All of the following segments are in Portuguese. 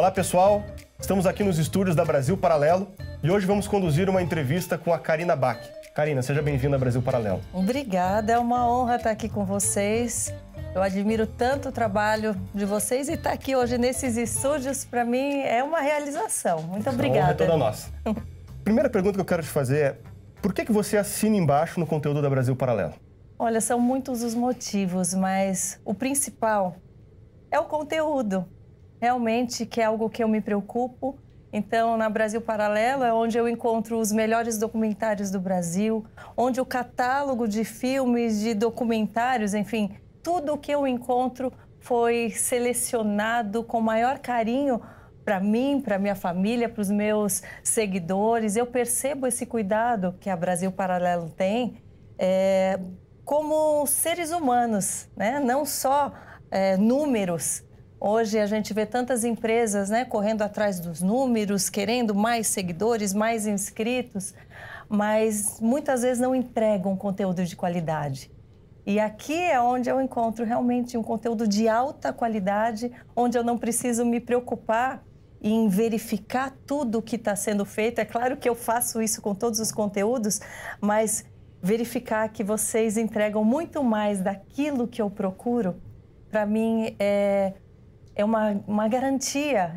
Olá, pessoal. Estamos aqui nos estúdios da Brasil Paralelo e hoje vamos conduzir uma entrevista com a Karina Bach. Karina, seja bem-vinda ao Brasil Paralelo. Obrigada, é uma honra estar aqui com vocês. Eu admiro tanto o trabalho de vocês e estar aqui hoje nesses estúdios, para mim, é uma realização. Muito obrigada. A honra é toda nossa. Primeira pergunta que eu quero te fazer é, por que você assina embaixo no conteúdo da Brasil Paralelo? Olha, são muitos os motivos, mas o principal é o conteúdo. Realmente, que é algo que eu me preocupo. Então, na Brasil Paralelo é onde eu encontro os melhores documentários do Brasil, onde o catálogo de filmes, de documentários, enfim, tudo o que eu encontro foi selecionado com maior carinho para mim, para minha família, para os meus seguidores. Eu percebo esse cuidado que a Brasil Paralelo tem como seres humanos, né? Não só números. Hoje a gente vê tantas empresas, né, correndo atrás dos números, querendo mais seguidores, mais inscritos, mas muitas vezes não entregam conteúdo de qualidade. E aqui é onde eu encontro realmente um conteúdo de alta qualidade, onde eu não preciso me preocupar em verificar tudo o que está sendo feito. É claro que eu faço isso com todos os conteúdos, mas verificar que vocês entregam muito mais daquilo que eu procuro, para mim é uma garantia,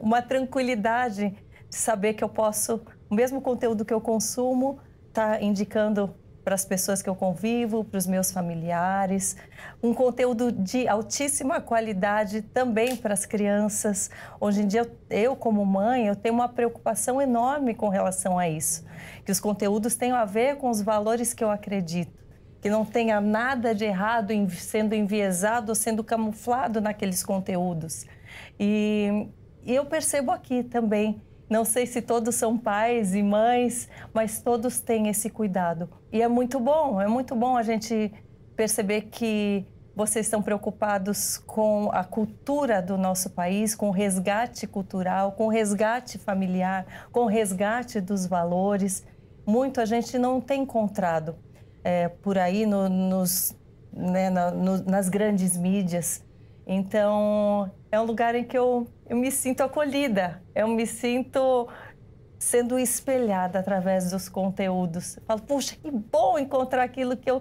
uma tranquilidade de saber que eu posso, o mesmo conteúdo que eu consumo, tá indicando para as pessoas que eu convivo, para os meus familiares, um conteúdo de altíssima qualidade também para as crianças. Hoje em dia, eu como mãe, eu tenho uma preocupação enorme com relação a isso, que os conteúdos tenham a ver com os valores que eu acredito, que não tenha nada de errado sendo enviesado ou sendo camuflado naqueles conteúdos. E eu percebo aqui também, não sei se todos são pais e mães, mas todos têm esse cuidado. E é muito bom a gente perceber que vocês estão preocupados com a cultura do nosso país, com o resgate cultural, com o resgate familiar, com o resgate dos valores. Muito a gente não tem encontrado por aí nas grandes mídias. Então, é um lugar em que eu me sinto acolhida, eu me sinto sendo espelhada através dos conteúdos. Eu falo, puxa, que bom encontrar aquilo que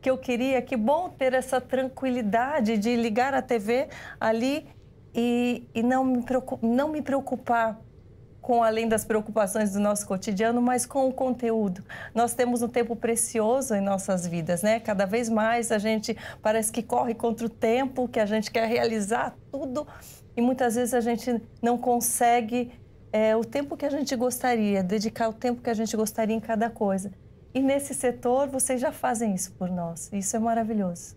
eu queria, que bom ter essa tranquilidade de ligar a TV ali e não me preocupar com além das preocupações do nosso cotidiano, mas com o conteúdo. Nós temos um tempo precioso em nossas vidas, né? Cada vez mais a gente parece que corre contra o tempo, que a gente quer realizar tudo e muitas vezes a gente não consegue o tempo que a gente gostaria, dedicar o tempo que a gente gostaria em cada coisa. E nesse setor, vocês já fazem isso por nós. Isso é maravilhoso.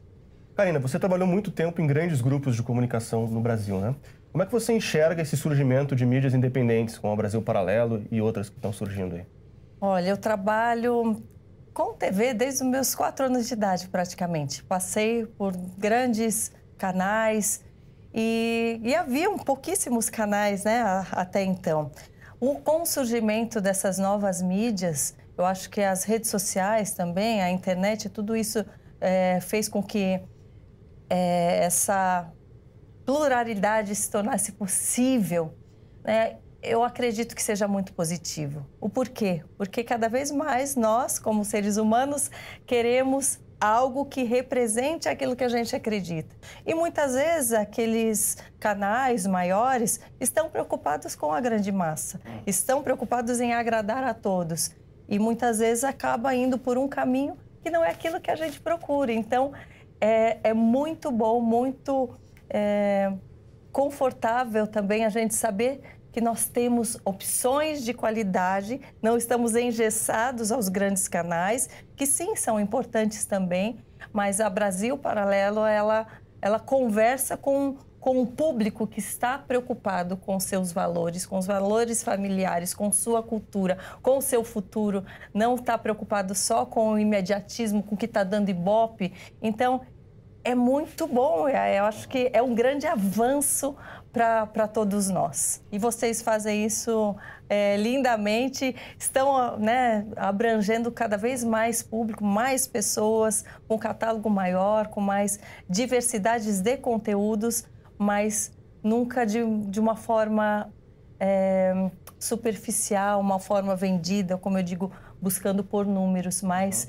Karina, você trabalhou muito tempo em grandes grupos de comunicação no Brasil, né? Como é que você enxerga esse surgimento de mídias independentes, como a Brasil Paralelo e outras que estão surgindo aí? Olha, eu trabalho com TV desde os meus 4 anos de idade, praticamente. Passei por grandes canais e haviam pouquíssimos canais, né, até então. Com o surgimento dessas novas mídias, eu acho que as redes sociais também, a internet, tudo isso fez com que essa pluralidade se tornasse possível, né? Eu acredito que seja muito positivo. O porquê? Porque cada vez mais nós, como seres humanos, queremos algo que represente aquilo que a gente acredita. E muitas vezes aqueles canais maiores estão preocupados com a grande massa, estão preocupados em agradar a todos. E muitas vezes acaba indo por um caminho que não é aquilo que a gente procura. Então, é muito bom, muito confortável também a gente saber que nós temos opções de qualidade, não estamos engessados aos grandes canais, que sim, são importantes também, mas a Brasil Paralelo, ela conversa com um público que está preocupado com seus valores, com os valores familiares, com sua cultura, com o seu futuro, não está preocupado só com o imediatismo, com o que está dando ibope. Então, é muito bom, eu acho que é um grande avanço para todos nós. E vocês fazem isso lindamente, estão, né, abrangendo cada vez mais público, mais pessoas, com um catálogo maior, com mais diversidades de conteúdos, mas nunca de uma forma superficial, uma forma vendida, como eu digo, buscando por números, mas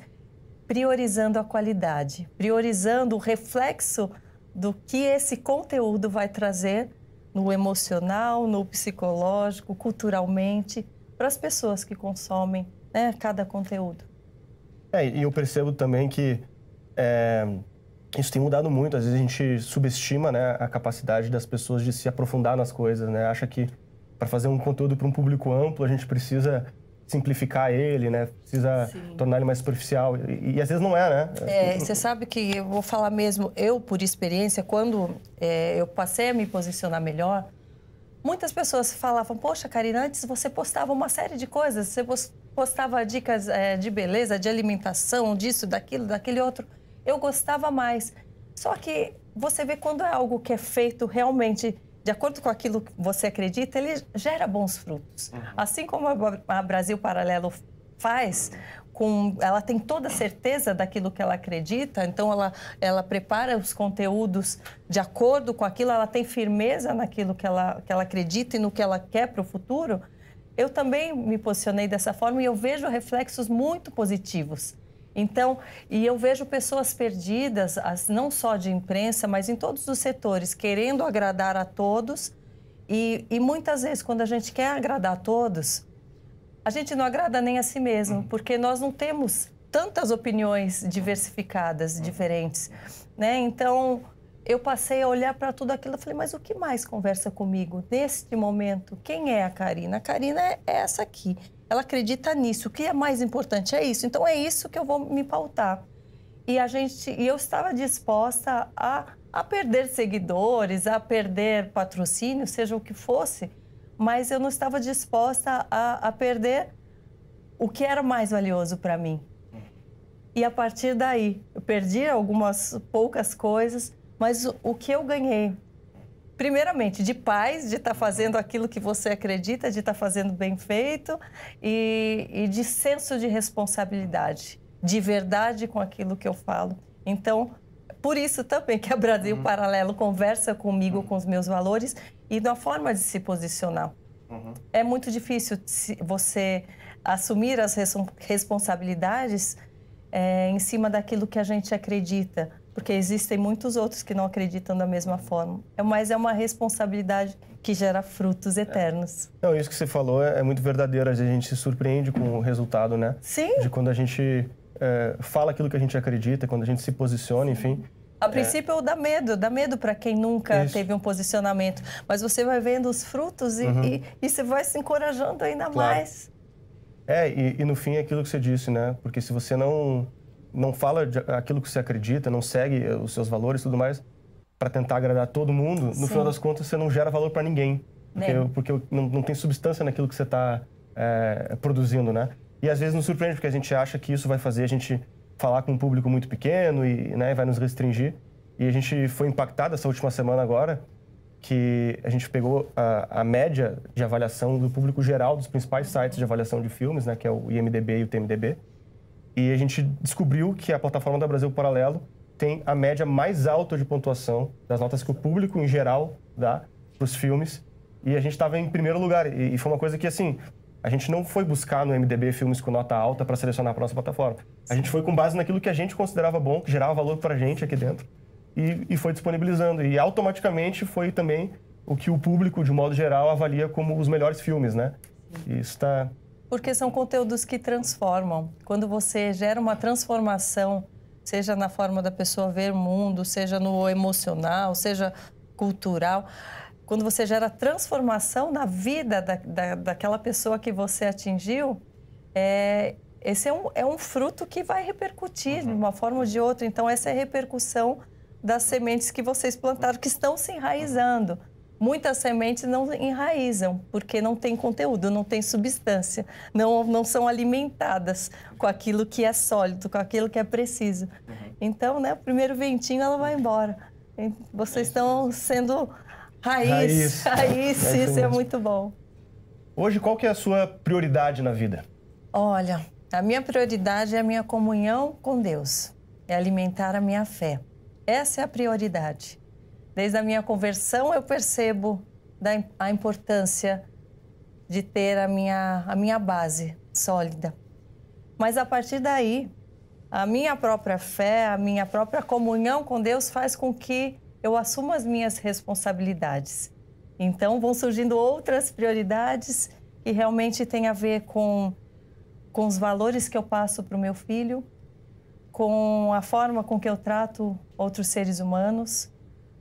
priorizando a qualidade, priorizando o reflexo do que esse conteúdo vai trazer no emocional, no psicológico, culturalmente, para as pessoas que consomem, né, cada conteúdo. E eu percebo também que isso tem mudado muito. Às vezes a gente subestima, né, a capacidade das pessoas de se aprofundar nas coisas, né? Acha que para fazer um conteúdo para um público amplo a gente precisa simplificar ele, né? Precisa tornar ele mais superficial. E às vezes não é, né? Você sabe que eu vou falar mesmo, eu por experiência, quando eu passei a me posicionar melhor, muitas pessoas falavam, poxa, Karina, antes você postava uma série de coisas, você postava dicas de beleza, de alimentação, disso, daquilo, daquele outro. Eu gostava mais. Só que você vê quando é algo que é feito realmente de acordo com aquilo que você acredita, ele gera bons frutos. Assim como a Brasil Paralelo faz, ela tem toda a certeza daquilo que ela acredita, então ela prepara os conteúdos de acordo com aquilo, ela tem firmeza naquilo que ela acredita e no que ela quer para o futuro. Eu também me posicionei dessa forma e eu vejo reflexos muito positivos. Então, e eu vejo pessoas perdidas, não só de imprensa, mas em todos os setores, querendo agradar a todos. E muitas vezes, quando a gente quer agradar a todos, a gente não agrada nem a si mesmo, porque nós não temos tantas opiniões diversificadas, diferentes, né? Então, eu passei a olhar para tudo aquilo e falei, mas o que mais conversa comigo neste momento? Quem é a Karina? A Karina é essa aqui. Ela acredita nisso. O que é mais importante é isso. Então, é isso que eu vou me pautar. E eu estava disposta a perder seguidores, a perder patrocínio, seja o que fosse, mas eu não estava disposta a perder o que era mais valioso para mim. E a partir daí, eu perdi algumas poucas coisas, mas o que eu ganhei, primeiramente, de paz, de estar fazendo aquilo que você acredita, de estar fazendo bem feito e de senso de responsabilidade, de verdade com aquilo que eu falo. Então, por isso também que a Brasil Paralelo conversa comigo, com os meus valores e na forma de se posicionar. É muito difícil você assumir as responsabilidades em cima daquilo que a gente acredita, porque existem muitos outros que não acreditam da mesma forma. Mas é uma responsabilidade que gera frutos eternos. Não, isso que você falou é muito verdadeiro. Às vezes a gente se surpreende com o resultado, né? Sim. De quando a gente fala aquilo que a gente acredita, quando a gente se posiciona, enfim. A princípio dá medo para quem nunca teve um posicionamento. Mas você vai vendo os frutos e você vai se encorajando ainda mais. E no fim é aquilo que você disse, né? Porque se você não fala aquilo que você acredita, não segue os seus valores e tudo mais, para tentar agradar todo mundo, no final das contas você não gera valor para ninguém. Porque não tem substância naquilo que você está produzindo, né? E às vezes nos surpreende, porque a gente acha que isso vai fazer a gente falar com um público muito pequeno e né, vai nos restringir. E a gente foi impactado essa última semana agora, que a gente pegou a média de avaliação do público geral dos principais sites de avaliação de filmes, né, que é o IMDb e o TMDb. E a gente descobriu que a plataforma da Brasil Paralelo tem a média mais alta de pontuação das notas que o público em geral dá para os filmes. E a gente estava em primeiro lugar. E foi uma coisa que, assim, a gente não foi buscar no IMDb filmes com nota alta para selecionar para nossa plataforma. A gente foi com base naquilo que a gente considerava bom, que gerava valor para a gente aqui dentro. E foi disponibilizando. E automaticamente foi também o que o público, de modo geral, avalia como os melhores filmes, né? E isso está... Porque são conteúdos que transformam. Quando você gera uma transformação, seja na forma da pessoa ver o mundo, seja no emocional, seja cultural, quando você gera transformação na vida daquela pessoa que você atingiu, esse é um fruto que vai repercutir de uma forma ou de outra. Então, essa é a repercussão das sementes que vocês plantaram, que estão se enraizando. Muitas sementes não enraizam, porque não tem conteúdo, não tem substância, não são alimentadas com aquilo que é sólido, com aquilo que é preciso. Então, né, o primeiro ventinho, ela vai embora. Vocês estão sendo raiz, isso é muito bom. Hoje, qual que é a sua prioridade na vida? Olha, a minha prioridade é a minha comunhão com Deus, é alimentar a minha fé. Essa é a prioridade. Desde a minha conversão, eu percebo a importância de ter a minha base sólida. Mas a partir daí, a minha própria fé, a minha própria comunhão com Deus faz com que eu assuma as minhas responsabilidades. Então vão surgindo outras prioridades que realmente têm a ver com os valores que eu passo para o meu filho, com a forma com que eu trato outros seres humanos,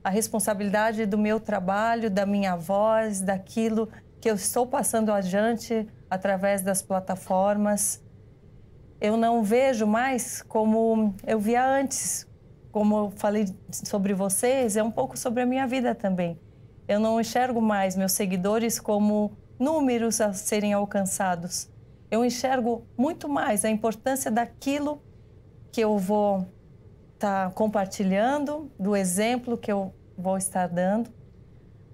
a responsabilidade do meu trabalho, da minha voz, daquilo que eu estou passando adiante através das plataformas. Eu não vejo mais como eu via antes. Como eu falei sobre vocês, é um pouco sobre a minha vida também. Eu não enxergo mais meus seguidores como números a serem alcançados. Eu enxergo muito mais a importância daquilo que eu vou estar compartilhando, do exemplo que eu vou estar dando,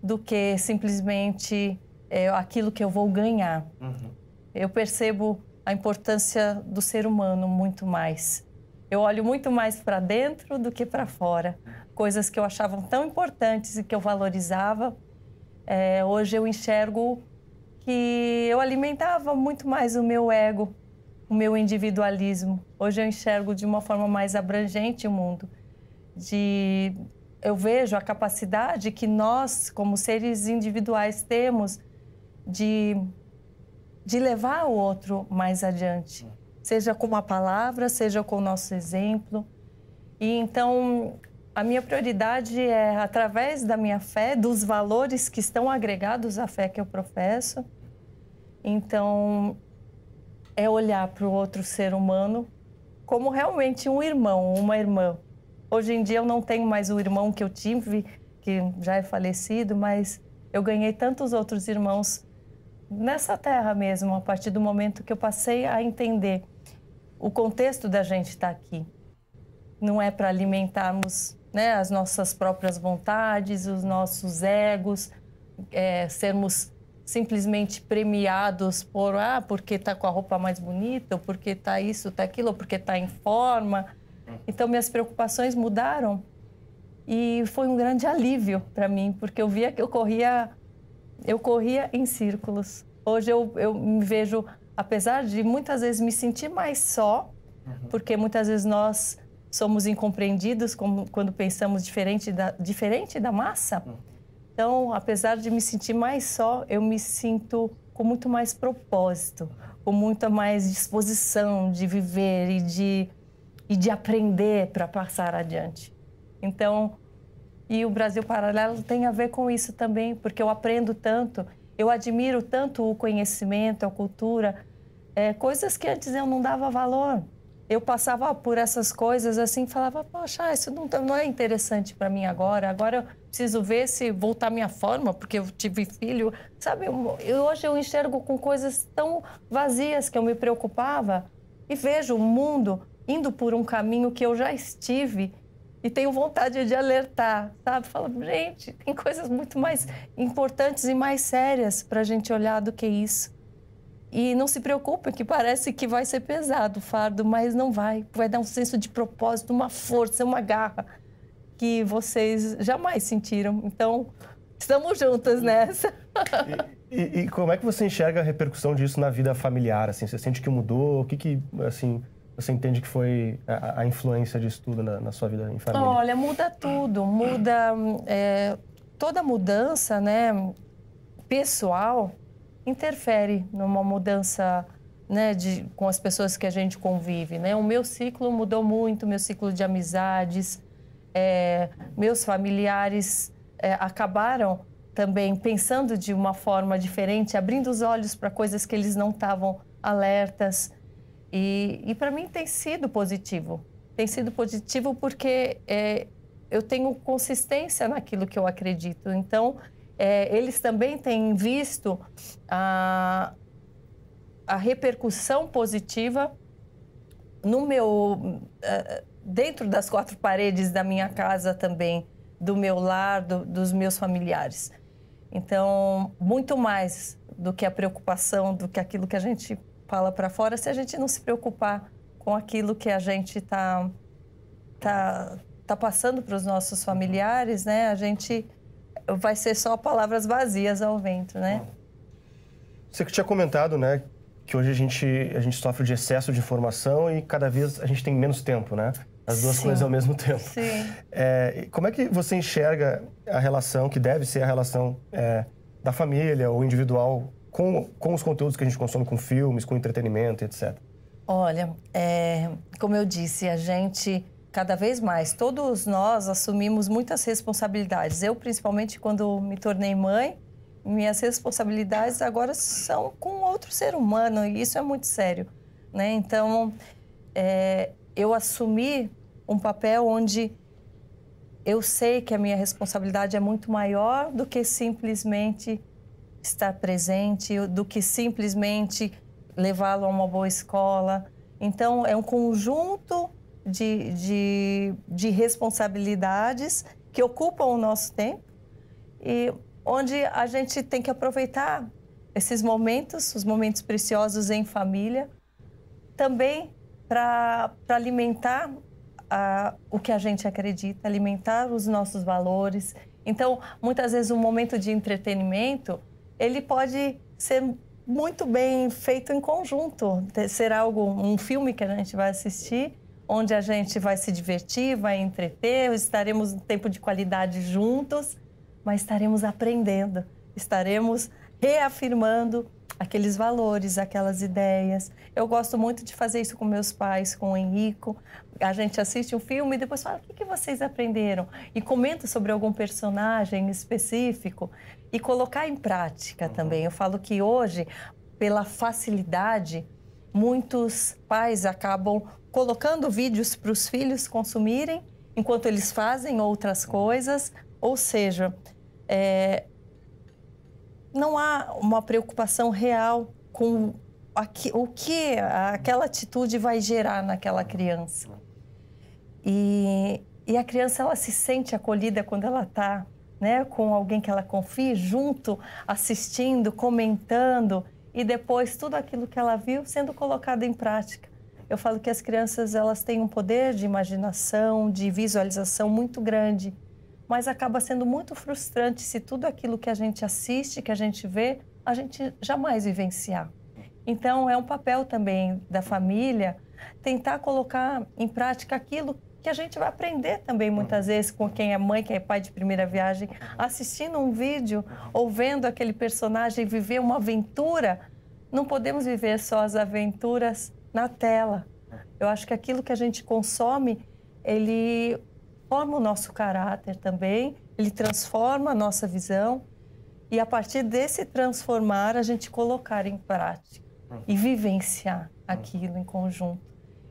do que simplesmente aquilo que eu vou ganhar. Eu percebo a importância do ser humano muito mais. Eu olho muito mais para dentro do que para fora. Coisas que eu achava tão importantes e que eu valorizava, hoje eu enxergo que eu alimentava muito mais o meu ego, o meu individualismo. Hoje eu enxergo de uma forma mais abrangente o mundo. Eu vejo a capacidade que nós, como seres individuais, temos de levar o outro mais adiante. Seja com uma palavra, seja com o nosso exemplo. E então, a minha prioridade é, através da minha fé, dos valores que estão agregados à fé que eu professo. Então, é olhar para o outro ser humano como realmente um irmão, uma irmã. Hoje em dia eu não tenho mais o irmão que eu tive, que já é falecido, mas eu ganhei tantos outros irmãos nessa terra mesmo, a partir do momento que eu passei a entender o contexto da gente estar aqui. Não é para alimentarmos, né, as nossas próprias vontades, os nossos egos, sermos simplesmente premiados porque está com a roupa mais bonita, ou porque está isso, está aquilo, ou porque está em forma. Então, minhas preocupações mudaram e foi um grande alívio para mim, porque eu via que eu corria em círculos. Hoje eu me vejo, apesar de muitas vezes me sentir mais só, porque muitas vezes nós somos incompreendidos quando pensamos diferente da massa. Então, apesar de me sentir mais só, eu me sinto com muito mais propósito, com muita mais disposição de viver e de aprender para passar adiante. Então, e o Brasil Paralelo tem a ver com isso também, porque eu aprendo tanto, eu admiro tanto o conhecimento, a cultura, coisas que antes eu não dava valor. Eu passava por essas coisas assim, falava, poxa, isso não é interessante para mim agora. Agora eu preciso ver se voltar à minha forma, porque eu tive filho. Sabe, hoje eu enxergo com coisas tão vazias que eu me preocupava e vejo o mundo indo por um caminho que eu já estive e tenho vontade de alertar, sabe? Falo, gente, tem coisas muito mais importantes e mais sérias para a gente olhar do que isso. E não se preocupe, que parece que vai ser pesado o fardo, mas não vai. Vai dar um senso de propósito, uma força, uma garra que vocês jamais sentiram. Então, estamos juntas nessa. E como é que você enxerga a repercussão disso na vida familiar? Assim, você sente que mudou? O que assim, você entende que foi a influência disso tudo na sua vida em família? Olha, muda tudo. Muda toda mudança, né, pessoal, interfere numa mudança, né, com as pessoas que a gente convive, né? O meu ciclo mudou muito, meu ciclo de amizades, meus familiares acabaram também pensando de uma forma diferente, abrindo os olhos para coisas que eles não estavam alertas. E para mim tem sido positivo. Tem sido positivo porque eu tenho consistência naquilo que eu acredito. Então, eles também têm visto a repercussão positiva no dentro das quatro paredes da minha casa também, do meu lar, dos meus familiares. Então, muito mais do que a preocupação, do que aquilo que a gente fala para fora, se a gente não se preocupar com aquilo que a gente tá passando para os nossos familiares, né? A gente vai ser só palavras vazias ao vento, né? Você que tinha comentado, né, que hoje a gente sofre de excesso de informação e cada vez a gente tem menos tempo, né? As duas Sim. coisas ao mesmo tempo. Sim. Como é que você enxerga a relação, que deve ser a relação da família ou individual com os conteúdos que a gente consome, com filmes, com entretenimento, etc? Olha, como eu disse, a gente, cada vez mais, todos nós assumimos muitas responsabilidades. Eu, principalmente, quando me tornei mãe, minhas responsabilidades agora são com outro ser humano, e isso é muito sério, né? Então, eu assumi um papel onde eu sei que a minha responsabilidade é muito maior do que simplesmente estar presente, do que simplesmente levá-lo a uma boa escola. Então, é um conjunto de responsabilidades que ocupam o nosso tempo e onde a gente tem que aproveitar esses momentos, os momentos preciosos em família, também para alimentar o que a gente acredita, alimentar os nossos valores. Então, muitas vezes, um momento de entretenimento, ele pode ser muito bem feito em conjunto. Será um filme que a gente vai assistir, onde a gente vai se divertir, vai entreter, estaremos um tempo de qualidade juntos, mas estaremos aprendendo, estaremos reafirmando aqueles valores, aquelas ideias. Eu gosto muito de fazer isso com meus pais, com o Henrico. A gente assiste um filme e depois fala, o que vocês aprenderam? E comenta sobre algum personagem específico e colocar em prática também. Eu falo que hoje, pela facilidade, muitos pais acabam colocando vídeos para os filhos consumirem enquanto eles fazem outras coisas, ou seja, não há uma preocupação real com o que aquela atitude vai gerar naquela criança. E a criança, ela se sente acolhida quando ela está, né, com alguém que ela confia, junto, assistindo, comentando, e depois tudo aquilo que ela viu sendo colocado em prática. Eu falo que as crianças, elas têm um poder de imaginação, de visualização muito grande, mas acaba sendo muito frustrante se tudo aquilo que a gente assiste, que a gente vê, a gente jamais vivenciar. Então, é um papel também da família tentar colocar em prática aquilo que a gente vai aprender também muitas vezes com quem é mãe, quem é pai de primeira viagem, assistindo um vídeo ou vendo aquele personagem viver uma aventura. Não podemos viver só as aventuras na tela. Eu acho que aquilo que a gente consome, ele forma o nosso caráter também, ele transforma a nossa visão e a partir desse transformar, a gente colocar em prática e vivenciar aquilo em conjunto.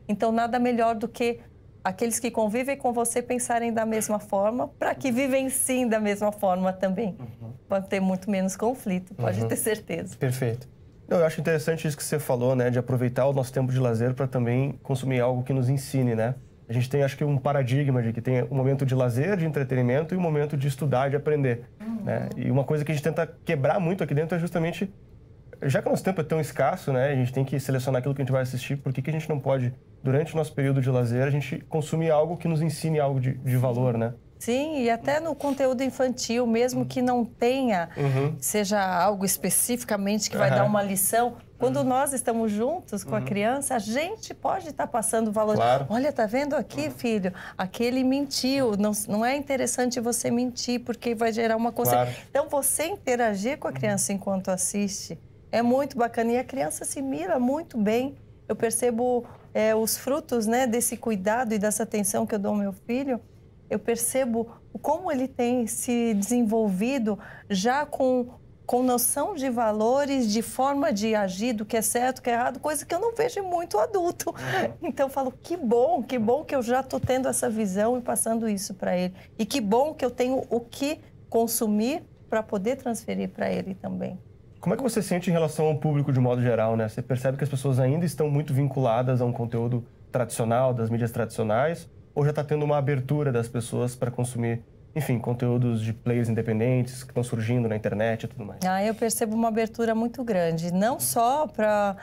Então, nada melhor do que aqueles que convivem com você pensarem da mesma forma para que vivenciem da mesma forma também. Pode ter muito menos conflito, pode ter certeza. Perfeito. Eu acho interessante isso que você falou, né, de aproveitar o nosso tempo de lazer para também consumir algo que nos ensine, né? A gente tem, acho que, um paradigma de que tem um momento de lazer, de entretenimento e um momento de estudar, de aprender, né? E uma coisa que a gente tenta quebrar muito aqui dentro é justamente, já que o nosso tempo é tão escasso, né, a gente tem que selecionar aquilo que a gente vai assistir, por que a gente não pode, durante o nosso período de lazer, a gente consumir algo que nos ensine algo de valor, né? Sim, e até no conteúdo infantil, mesmo que não tenha, seja algo especificamente que vai dar uma lição, quando nós estamos juntos com a criança, a gente pode estar passando valor. Claro. Olha, tá vendo aqui, filho? Aquele mentiu. Não é interessante você mentir, porque vai gerar uma consequência. Claro. Então, você interagir com a criança enquanto assiste é muito bacana. E a criança se mira muito bem. Eu percebo os frutos, né, desse cuidado e dessa atenção que eu dou ao meu filho. Eu percebo como ele tem se desenvolvido já com noção de valores, de forma de agir, do que é certo, do que é errado, coisa que eu não vejo em muito adulto. Então, eu falo, que bom que eu já estou tendo essa visão e passando isso para ele. E que bom que eu tenho o que consumir para poder transferir para ele também. Como é que você sente em relação ao público de modo geral, né? Você percebe que as pessoas ainda estão muito vinculadas a um conteúdo tradicional, das mídias tradicionais, ou já está tendo uma abertura das pessoas para consumir, enfim, conteúdos de players independentes que estão surgindo na internet e tudo mais? Eu percebo uma abertura muito grande, não só para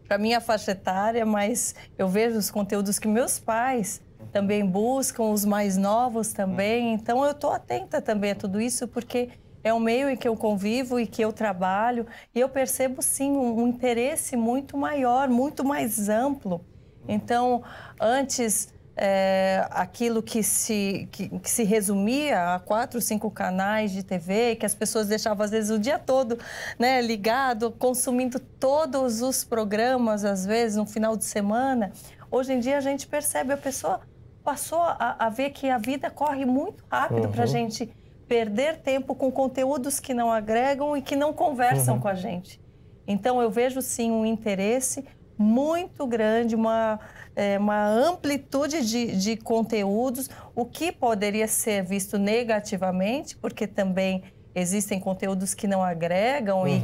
a minha faixa etária, mas eu vejo os conteúdos que meus pais também buscam, os mais novos também. Então, eu estou atenta também a tudo isso, porque é um meio em que eu convivo e que eu trabalho, e eu percebo, sim, um interesse muito maior, muito mais amplo. Então, antes, aquilo que se resumia a 4, 5 canais de TV, que as pessoas deixavam, às vezes, o dia todo, né, ligado, consumindo todos os programas, às vezes, no final de semana. Hoje em dia, a gente percebe, a pessoa passou a ver que a vida corre muito rápido para a gente perder tempo com conteúdos que não agregam e que não conversam com a gente. Então, eu vejo, sim, um interesse muito grande, uma amplitude de conteúdos, o que poderia ser visto negativamente, porque também existem conteúdos que não agregam e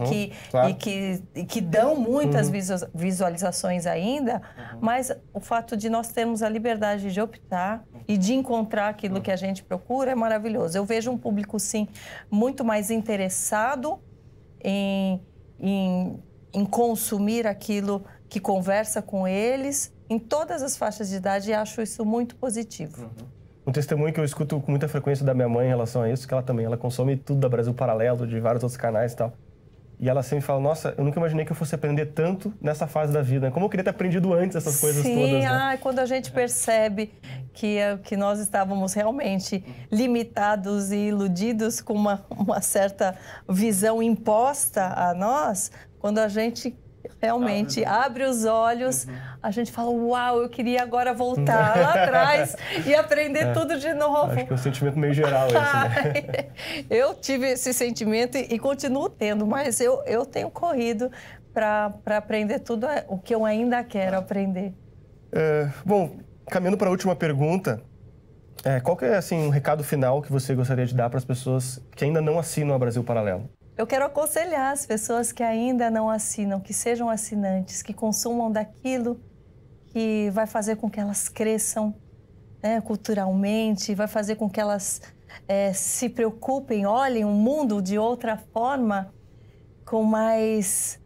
que dão muitas visualizações ainda, mas o fato de nós termos a liberdade de optar e de encontrar aquilo que a gente procura é maravilhoso. Eu vejo um público, sim, muito mais interessado em consumir aquilo que conversa com eles em todas as faixas de idade, e acho isso muito positivo. Um testemunho que eu escuto com muita frequência da minha mãe em relação a isso, que ela consome tudo da Brasil Paralelo, de vários outros canais e tal. E ela sempre fala, nossa, eu nunca imaginei que eu fosse aprender tanto nessa fase da vida. Como eu queria ter aprendido antes essas coisas todas, né? Sim, quando a gente percebe que nós estávamos realmente limitados e iludidos com uma certa visão imposta a nós, quando a gente realmente abre os olhos, a gente fala, uau, eu queria agora voltar lá atrás e aprender tudo de novo. Acho que é um sentimento meio geral esse, né? Eu tive esse sentimento e continuo tendo, mas eu tenho corrido para aprender tudo o que eu ainda quero aprender. Bom, caminhando para a última pergunta, qual que é assim, um recado final que você gostaria de dar para as pessoas que ainda não assinam a Brasil Paralelo? Eu quero aconselhar as pessoas que ainda não assinam, que sejam assinantes, que consumam daquilo que vai fazer com que elas cresçam, né, culturalmente, vai fazer com que elas se preocupem, olhem o mundo de outra forma, com mais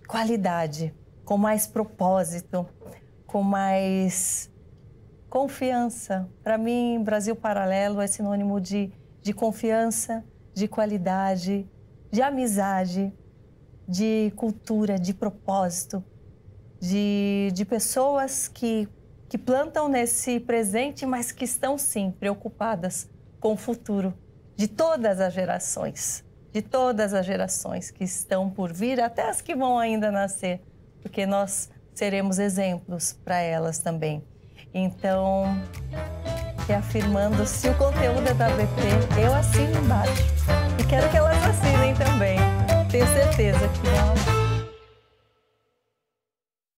qualidade, com mais propósito, com mais confiança. Para mim, Brasil Paralelo é sinônimo de confiança, de qualidade, de amizade, de cultura, de propósito, de pessoas que plantam nesse presente, mas que estão, sim, preocupadas com o futuro de todas as gerações que estão por vir, até as que vão ainda nascer, porque nós seremos exemplos para elas também. Então, reafirmando, se o conteúdo é da BP, eu assino embaixo. E quero que elas assinem também. Tenho certeza que vão